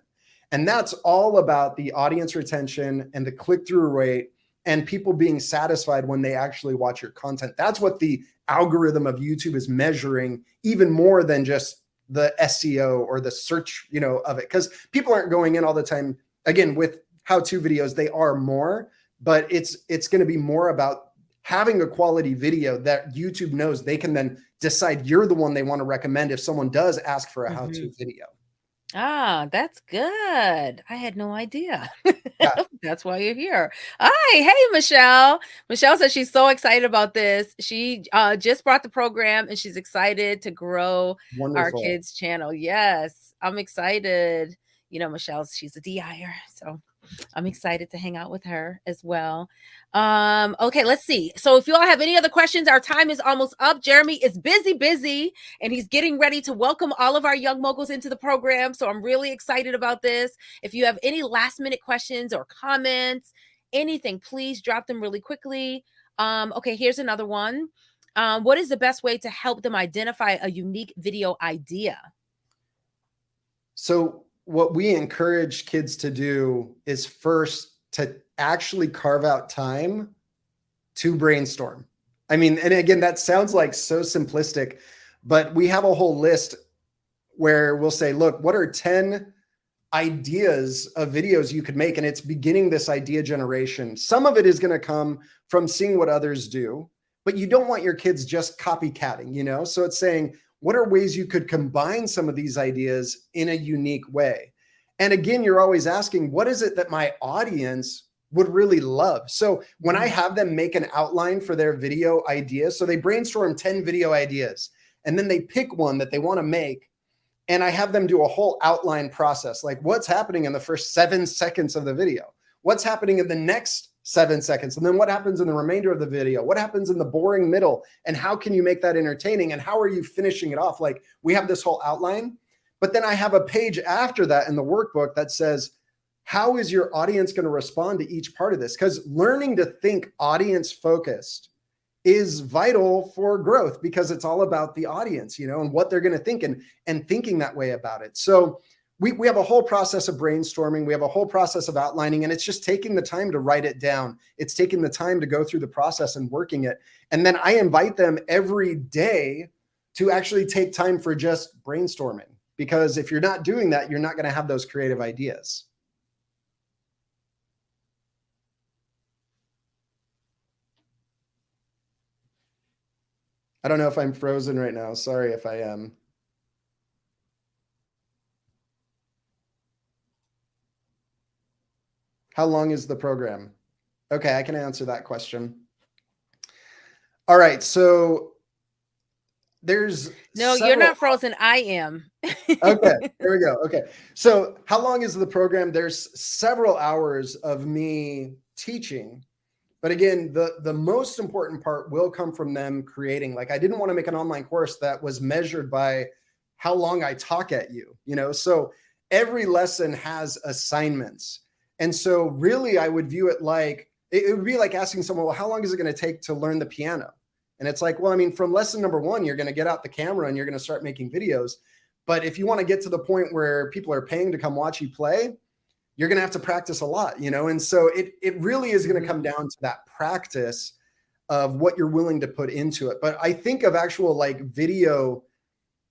And that's all about the audience retention and the click-through rate and people being satisfied when they actually watch your content. That's what the algorithm of YouTube is measuring, even more than just the SEO or the search, you know, of it. Because people aren't going in all the time. Again, with how-to videos, they are more, but it's going to be more about having a quality video that YouTube knows they can then decide you're the one they want to recommend if someone does ask for a how-to video. Ah, that's good. I had no idea. Yeah. That's why you're here. Hi, hey, Michelle. Michelle says she's so excited about this. She just brought the program and she's excited to grow our kids' channel. Yes, I'm excited. You know, she's a DIer, so I'm excited to hang out with her as well. Okay, let's see. So if you all have any other questions, our time is almost up. Jeremy is busy, and he's getting ready to welcome all of our young moguls into the program. So I'm really excited about this. If you have any last minute questions or comments, anything, please drop them really quickly. Okay, here's another one. What is the best way to help them identify a unique video idea? So what we encourage kids to do is first to actually carve out time to brainstorm. I mean, and again, that sounds like so simplistic, but we have a whole list where we'll say, look, what are 10 ideas of videos you could make? And it's beginning this idea generation. Some of it is going to come from seeing what others do, but you don't want your kids just copycatting, you know? So it's saying, what are ways you could combine some of these ideas in a unique way? And again, you're always asking, what is it that my audience would really love? So when I have them make an outline for their video idea, so they brainstorm 10 video ideas, and then they pick one that they want to make, and I have them do a whole outline process, like what's happening in the first 7 seconds of the video, what's happening in the next 7 seconds, and then what happens in the remainder of the video, what happens in the boring middle, and how can you make that entertaining, and how are you finishing it off? Like we have this whole outline, but then I have a page after that in the workbook that says, how is your audience going to respond to each part of this? Because learning to think audience focused is vital for growth, because it's all about the audience, and what they're going to think, and thinking that way about it. So we have a whole process of brainstorming. We have a whole process of outlining, and it's just taking the time to write it down. It's taking the time to go through the process and working it. And then I invite them every day to actually take time for just brainstorming, because if you're not doing that, you're not going to have those creative ideas. I don't know if I'm frozen right now. Sorry if I am. How long is the program? Okay, I can answer that question. All right, so there's No, you're not frozen. I am. Okay, there we go. Okay, so how long is the program? There's several hours of me teaching. But again, the most important part will come from them creating. Like, I didn't want to make an online course that was measured by how long I talk at you, So every lesson has assignments. And so really I would view it like, it would be like asking someone, well, how long is it going to take to learn the piano? And it's like, well, I mean, from lesson number 1, you're going to get out the camera and you're going to start making videos. But if you want to get to the point where people are paying to come watch you play, you're going to have to practice a lot, And so it really is going to come down to that practice of what you're willing to put into it. But I think of actual like video,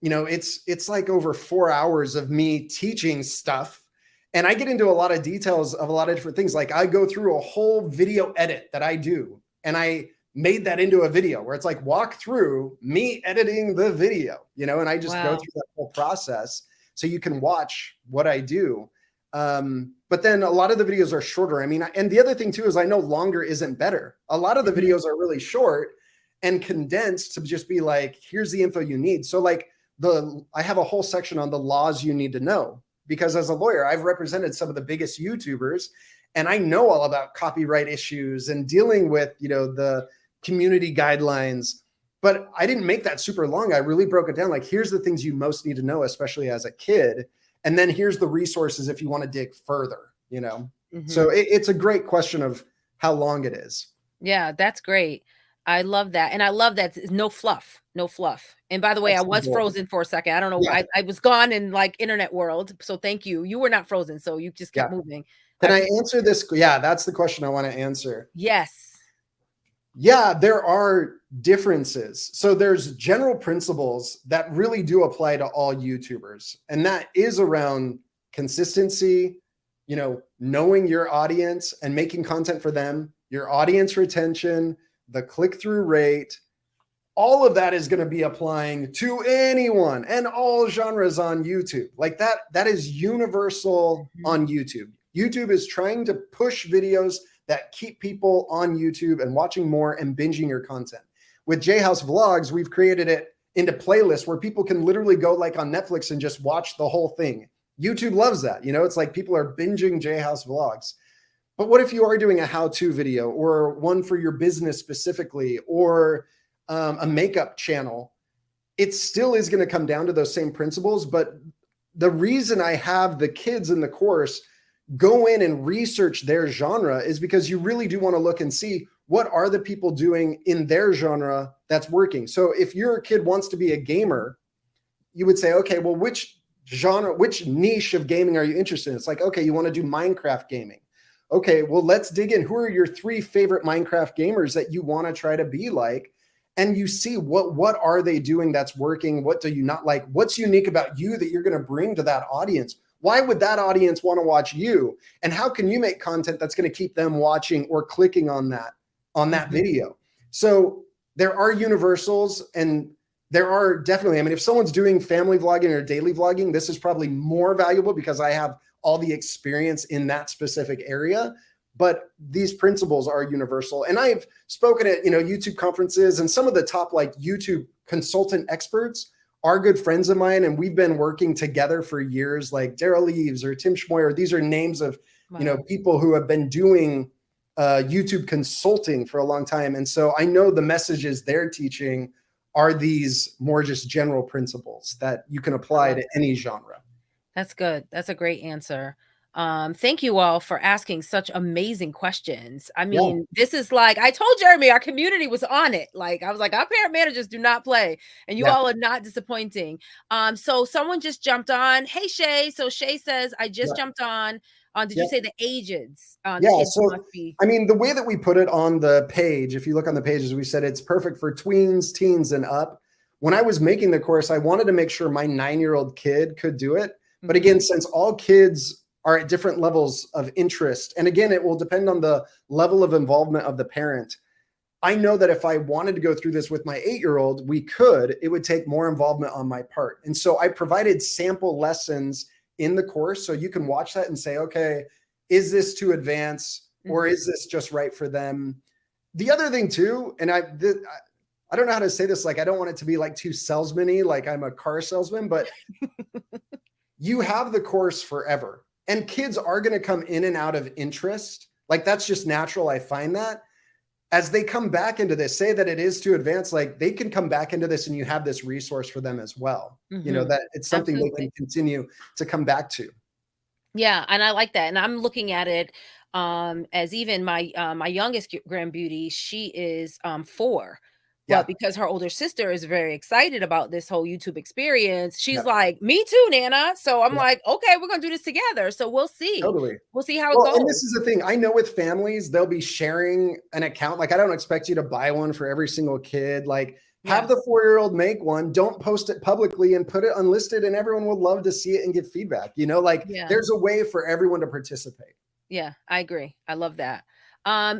it's like over 4 hours of me teaching stuff. And I get into a lot of details of a lot of different things. Like, I go through a whole video edit that I do, and I made that into a video where it's like walk through me editing the video, and I just go through that whole process so you can watch what I do. But then a lot of the videos are shorter. I mean, and the other thing too is I know longer isn't better. A lot of the videos are really short and condensed to just be like, here's the info you need. So like I have a whole section on the laws you need to know, because as a lawyer, I've represented some of the biggest YouTubers, and I know all about copyright issues and dealing with, the community guidelines. But I didn't make that super long. I really broke it down. Like, here's the things you most need to know, especially as a kid. And then here's the resources if you want to dig further, So it's a great question of how long it is. Yeah, that's great. I love that. And I love that no fluff. And by the way, I was frozen for a second. I don't know. Yeah. I was gone in like internet world. So thank you. You were not frozen. So you just kept moving. Can I answer this? Yeah, that's the question I want to answer. Yes. Yeah, there are differences. So there's general principles that really do apply to all YouTubers. And that is around consistency, knowing your audience and making content for them, your audience retention, the click-through rate. All of that is going to be applying to anyone and all genres on YouTube. Like that is universal on YouTube. YouTube is trying to push videos that keep people on YouTube and watching more and binging your content. With J House Vlogs, we've created it into playlists where people can literally go like on Netflix and just watch the whole thing. YouTube loves that. It's like people are binging J House Vlogs. But what if you are doing a how-to video or one for your business specifically, or a makeup channel? It still is going to come down to those same principles. But the reason I have the kids in the course go in and research their genre is because you really do want to look and see what are the people doing in their genre that's working. So if your kid wants to be a gamer, you would say, okay, well, which genre, which niche of gaming are you interested in? It's like, okay, you want to do Minecraft gaming. Okay, well, let's dig in. Who are your 3 favorite Minecraft gamers that you want to try to be like? And you see what are they doing that's working? What do you not like? What's unique about you that you're going to bring to that audience? Why would that audience want to watch you? And how can you make content that's going to keep them watching or clicking on that video? So there are universals, and there are definitely, I mean, if someone's doing family vlogging or daily vlogging, this is probably more valuable because I have all the experience in that specific area. But these principles are universal. And I've spoken at, YouTube conferences, and some of the top like YouTube consultant experts are good friends of mine, and we've been working together for years, like Daryl Eves or Tim Schmoyer. These are names of, people who have been doing YouTube consulting for a long time. And so I know the messages they're teaching are these more just general principles that you can apply to any genre. That's good. That's a great answer. Thank you all for asking such amazing questions. I Yeah, mean, this is like I told Jeremy, our community was on it. Like I was like, our parent managers do not play, and you yeah, all are not disappointing. So someone just jumped on. Hey Shay. So Shay says, I yeah, just jumped on. Did you yeah. say the ages? The Yeah, kids so must be. I mean, the way that we put it on the page, if you look on the pages, we said it's perfect for tweens, teens, and up. When I was making the course, I wanted to make sure my 9-year-old kid could do it. But Mhm. again, since all kids are at different levels of interest, and again, it will depend on the level of involvement of the parent. I know that if I wanted to go through this with my 8-year-old, we could. It would take more involvement on my part. And so I provided sample lessons in the course so you can watch that and say, okay, is this too advanced or Mhm. is this just right for them? The other thing too, and I don't know how to say this, like I don't want it to be like too salesman-y, like I'm a car salesman, but you have the course forever. And kids are going to come in and out of interest. Like that's just natural. I find that as they come back into this, say that it is too advanced, like they can come back into this and you have this resource for them as well. You know, Mhm. that it's something they can Absolutely. continue to come back to. Yeah, and I like that, and I'm looking at it, as even my youngest grandbeauty, she is, 4, but Yeah. because her older sister is very excited about this whole YouTube experience, she's Yeah. like, "Me too, Nana." So I'm Yeah. like, "Okay, we're gonna do this together." So we'll see. Totally. We'll see how it Well, and this goes. is the thing. I know with families, they'll be sharing an account. Like, I don't expect you to buy one for every single kid. Like, have Yeah, the 4-year-old make one. Don't post it publicly and put it unlisted, and everyone will love to see it and give feedback. You know, like yeah. there's a way for everyone to participate. Yeah, I agree. I love that.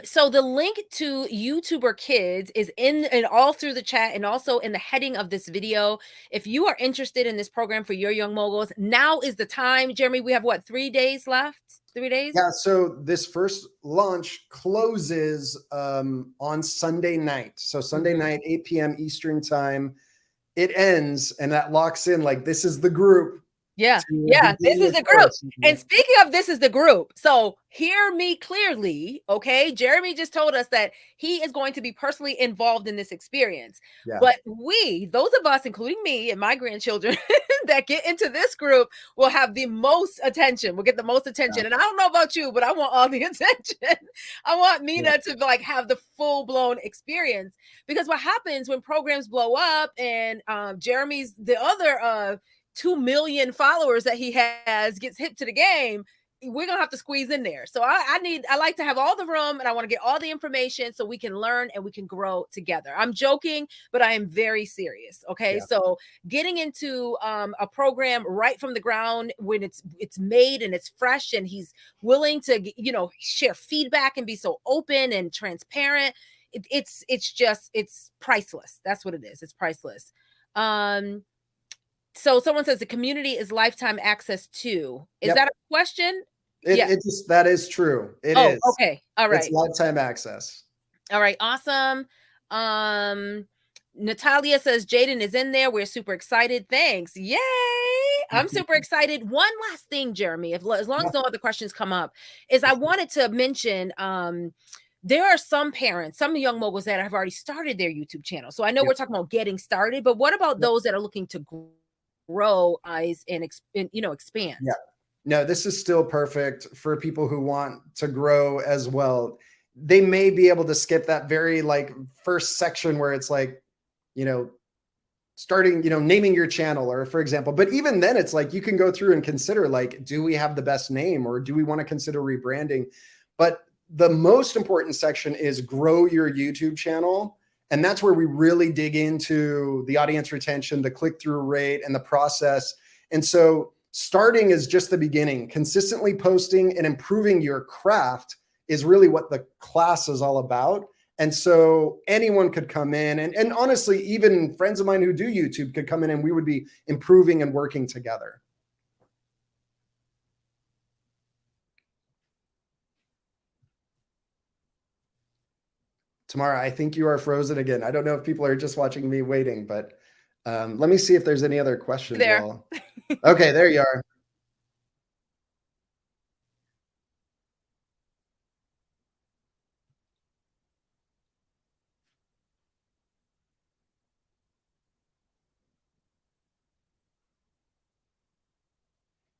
So the link to YouTuber Kids is in and all through the chat and also in the heading of this video. If you are interested in this program for your young moguls, now is the time. Jeremy, we have what, 3 days left? 3 days? Yeah, so this first launch closes on Sunday night. So Sunday Mhm. night, 8 p.m. Eastern time. It ends, and that locks in like this is the group Yeah, to yeah, begin this is your the group. course. And speaking of this is the group. So hear me clearly, okay? Jeremy just told us that he is going to be personally involved in this experience. Yeah, But we, those of us, including me and my grandchildren that get into this group, will have the most attention. We'll get the most yeah, attention. And I don't know about you, but I want all the attention. I want yeah, Mina to like have the full blown experience because what happens when programs blow up and Jeremy's the other 2 million followers that he has gets hip to the game, we're gonna have to squeeze in there. So I like to have all the room and I want to get all the information so we can learn and we can grow together. I'm joking, but I am very serious. Okay. yeah, So getting into a program right from the ground when it's made and it's fresh and he's willing to share feedback and be so open and transparent. It's just it's priceless. That's what it is. It's priceless. Um so someone says the community is lifetime access to. Is that yep. a question? It Yeah. it just that is true. It Oh, is. okay. All It's right. lifetime access. All right. Awesome. Um Natalia says Jaden is in there. We're super excited. Thanks. Yay. I'm super excited. One last thing, Jeremy, as long Yeah, as no other questions come up, is for I sure. wanted to mention there are some parents, some young moguls that have already started their YouTube channel. So I know Yep, we're talking about getting started, but what about yep, those that are looking to grow eyes and, expand? yeah. No, this is still perfect for people who want to grow as well. They may be able to skip that very like first section where it's like, you know, starting, naming your channel or for example, but even then it's like you can go through and consider like, do we have the best name or do we want to consider rebranding? But the most important section is grow your YouTube channel. And that's where we really dig into the audience retention, the click-through rate, and the process. And so starting is just the beginning. Consistently posting and improving your craft is really what the class is all about. And so anyone could come in and honestly, even friends of mine who do YouTube could come in and we would be improving and working together. Tamara, I think you are frozen again. I don't know if people are just watching me waiting, but let me see if there's any other questions There. while. Okay, there you are.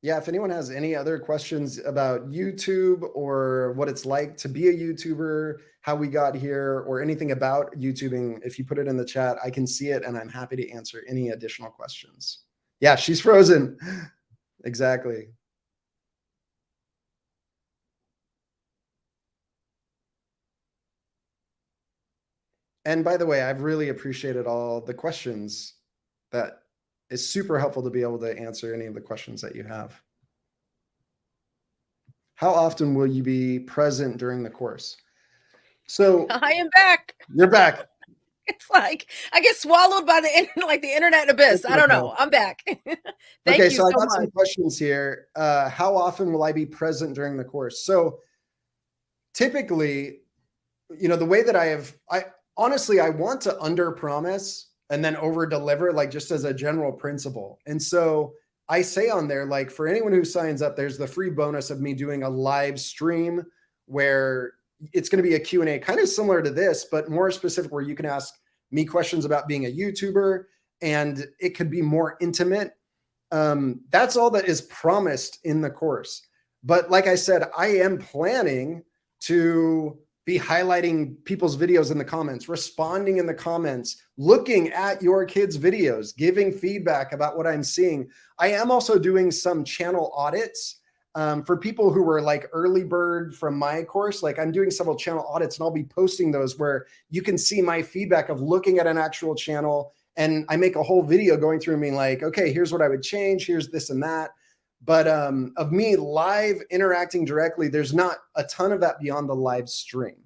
Yeah, if anyone has any other questions about YouTube or what it's like to be a YouTuber, how we got here, or anything about YouTubing, if you put it in the chat, I can see it and I'm happy to answer any additional questions. Yeah, she's frozen. Exactly. And by the way, I've really appreciated all the questions. That is super helpful to be able to answer any of the questions that you have. How often will you be present during the course? So I am back. you're back. It's like I get swallowed by the internet abyss. I don't know. I'm back. Thank Okay, you so I so got much. some questions here. How often will I be present during the course? So typically, the way that I honestly, I want to under promise and then over deliver, like just as a general principle. And so I say on there, like for anyone who signs up, there's the free bonus of me doing a live stream where it's going to be a Q&A, kind of similar to this, but more specific, where you can ask me questions about being a YouTuber and it could be more intimate. That's all that is promised in the course. But like I said, I am planning to be highlighting people's videos in the comments, responding in the comments, looking at your kids' videos, giving feedback about what I'm seeing. I am also doing some channel audits for people who were like early bird from my course. Like I'm doing several channel audits and I'll be posting those where you can see my feedback of looking at an actual channel. And I make a whole video going through and being like, okay, here's what I would change. Here's this and that. But of me live interacting directly, there's not a ton of that beyond the live stream.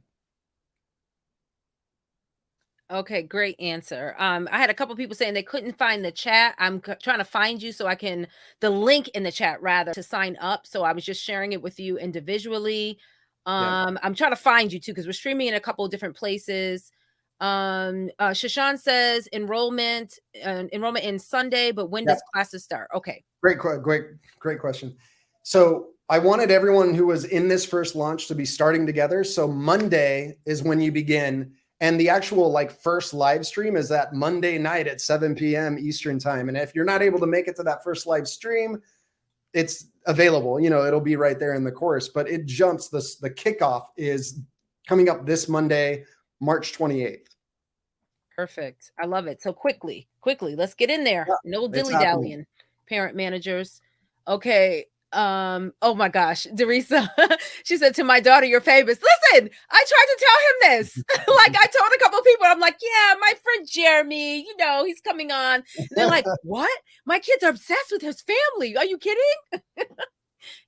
Okay, great answer. I had a couple people saying they couldn't find the chat. I'm trying to find you so I can the link in the chat rather to sign up. So I was just sharing it with you individually. Yeah. I'm trying to find you too because we're streaming in a couple of different places. Shashan says enrollment in Sunday, but when Yeah. does classes start? Okay. Great question. So I wanted everyone who was in this first launch to be starting together. So Monday is when you begin. And the actual like first live stream is that Monday night at 7 p.m. Eastern time. And if you're not able to make it to that first live stream, it's available, it'll be right there in the course, but it jumps. The kickoff is coming up this Monday, March 28th. Perfect. I love it. So quickly, let's get in there. Yeah, No it's dilly happening. dallying. Parent managers. Okay. Oh my gosh, Teresa. She said to my daughter, "You're famous." Listen, I tried to tell him this. Like I told a couple of people, I'm like, yeah, my friend Jeremy, he's coming on. And they're like, what? My kids are obsessed with his family. Are you kidding?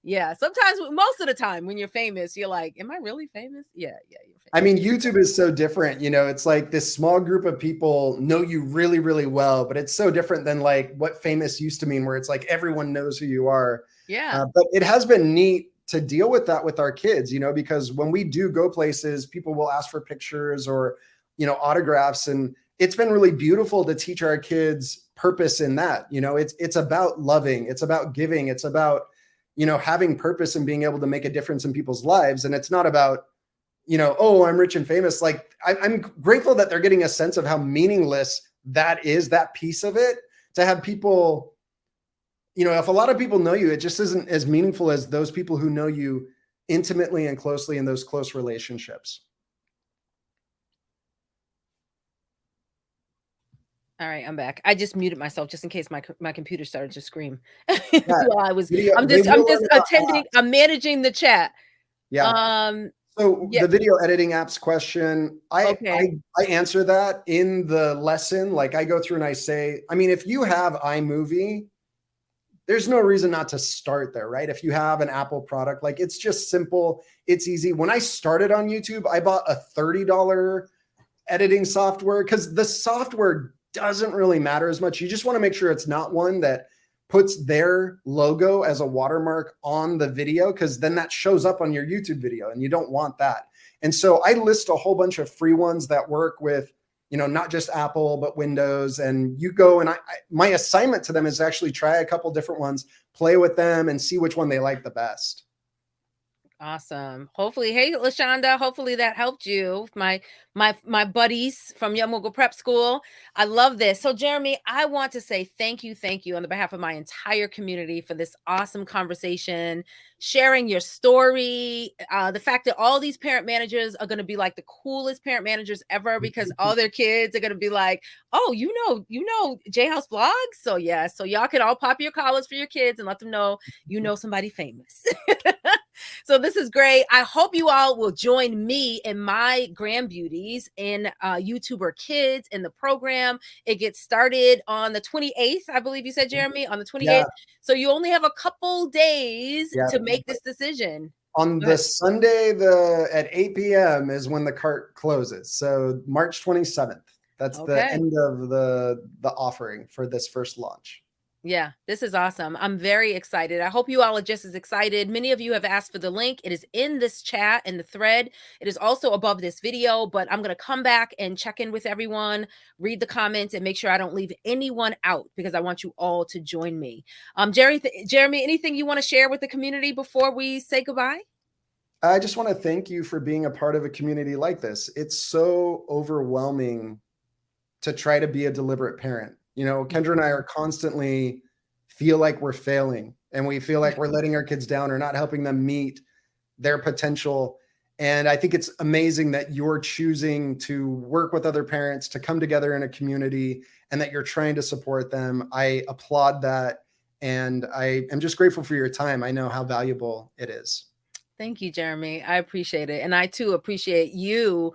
Yeah. Sometimes, most of the time, when you're famous, you're like, am I really famous? Yeah, you're famous. I mean, YouTube is so different. It's like this small group of people know you really, really well, but it's so different than like what famous used to mean, where it's like everyone knows who you are. Yeah. But it has been neat to deal with that with our kids, because when we do go places, people will ask for pictures or, autographs. And it's been really beautiful to teach our kids purpose in that. It's about loving, it's about giving, it's about, having purpose and being able to make a difference in people's lives. And it's not about, oh, I'm rich and famous. Like I'm grateful that they're getting a sense of how meaningless that is, that piece of it, to have people, if a lot of people know you, it just isn't as meaningful as those people who know you intimately and closely in those close relationships. All right, I'm back. I just muted myself just in case my computer started to scream. Yeah, While I was, I'm just attending. I'm managing the chat. Yeah. So Yeah. the video editing apps question, Okay. I answer that in the lesson. Like I go through and I say, I mean, if you have iMovie, there's no reason not to start there, right? If you have an Apple product, like it's just simple, it's easy. When I started on YouTube, I bought a $30 editing software because the software doesn't really matter as much. You just want to make sure it's not one that puts their logo as a watermark on the video, because then that shows up on your YouTube video and you don't want that. And so I list a whole bunch of free ones that work with, not just Apple, but Windows. And you go and my assignment to them is actually try a couple different ones, play with them and see which one they like the best. Awesome. Hopefully, hey Lashonda, hopefully that helped you. My buddies from Young Mogul Prep School. I love this. So Jeremy, I want to say thank you on the behalf of my entire community for this awesome conversation, sharing your story, the fact that all these parent managers are going to be like the coolest parent managers ever because all their kids are going to be like, oh, you know J House vlogs. So yeah, so y'all can all pop your collars for your kids and let them know you know somebody famous. So this is great. I hope you all will join me and my grand beauties in YouTuber Kids in the program. It gets started on the 28th, I believe you said, Jeremy, on the 28th. Yeah, So you only have a couple days yeah. to make this decision. On Go the ahead. Sunday, at 8 p.m. is when the cart closes. So March 27th. That's the Okay. end of the offering for this first launch. Yeah, this is awesome. I'm very excited. I hope you all are just as excited. Many of you have asked for the link. It is in this chat, in the thread. It is also above this video, but I'm going to come back and check in with everyone, read the comments, and make sure I don't leave anyone out because I want you all to join me. Jeremy, anything you want to share with the community before we say goodbye? I just want to thank you for being a part of a community like this. It's so overwhelming to try to be a deliberate parent. You know, Kendra and I are constantly feel like we're failing and we feel like we're letting our kids down or not helping them meet their potential. And I think it's amazing that you're choosing to work with other parents, to come together in a community, and that you're trying to support them. I applaud that. And I am just grateful for your time. I know how valuable it is. Thank you, Jeremy. I appreciate it. And I too appreciate you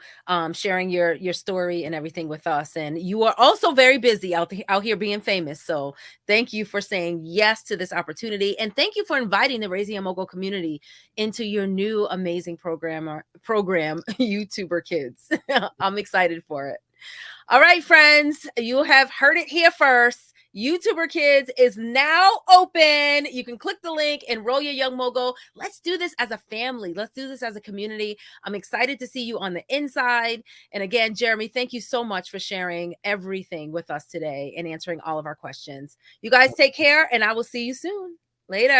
sharing your story and everything with us. And you are also very busy out here being famous. So thank you for saying yes to this opportunity. And thank you for inviting the Raising a Mogul community into your new amazing program, YouTuber Kids. I'm excited for it. All right, friends, you have heard it here first. YouTuber Kids is now open. You can click the link, enroll your young mogul. Let's do this as a family. Let's do this as a community. I'm excited to see you on the inside. And again, Jeremy, thank you so much for sharing everything with us today and answering all of our questions. You guys take care, and I will see you soon. Later.